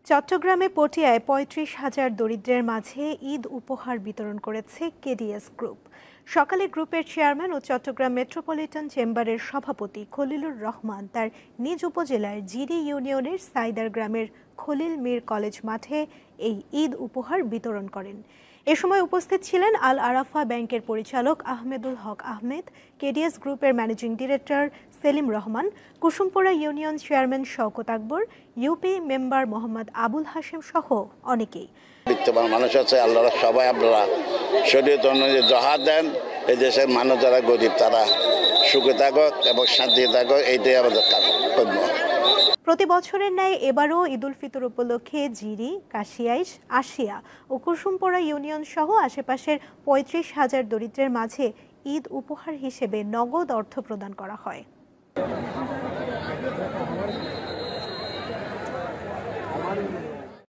চট্টগ্রামে পটিয়ায় ৩৫,০০০ দরিদ্রের মাঝে ঈদ উপহার বিতরণ করেছে কেডিএস গ্রুপ। সকালে গ্রুপের চেয়ারম্যান ও চট্টগ্রাম মেট্রোপলিটন চেম্বারের সভাপতি খলিলুর রহমান তার নিজ উপজেলার জিরি ইউনিয়নের সাইদার গ্রামের খলিল মীর কলেজ মাঠে এই ঈদ উপহার বিতরণ করেন। এ সময় উপস্থিত ছিলেন আল আরাফা ব্যাংকের পরিচালক আহমেদুল হক আহমেদ, কেডিএস গ্রুপের managing director Selim Rahman, Kusumpura union chairman Shawkat Akbar, UP member Mohammad Abul Hashem সহ অনেকেই। বিত্তবান মানুষ আছে, আল্লাহরা সবাই আপনারা শরীয়ত অনুযায়ী জহার দেন। এই দেশের মানুষ যারা গরিব তারা সুখে থাকুক এবং শান্তি থাকুক, এইটাই আমাদের কর্ম। প্রতি বছরের ন্যায় এবারও ঈদুল ফিতর উপলক্ষে জিরি, কাশিয়াইশ, আশিয়া ও কুসুমপুরা ইউনিয়ন সহ আশেপাশের ৩৫,০০০ দরিদ্রের মাঝে ঈদ উপহার হিসেবে নগদ অর্থ প্রদান করা হয়।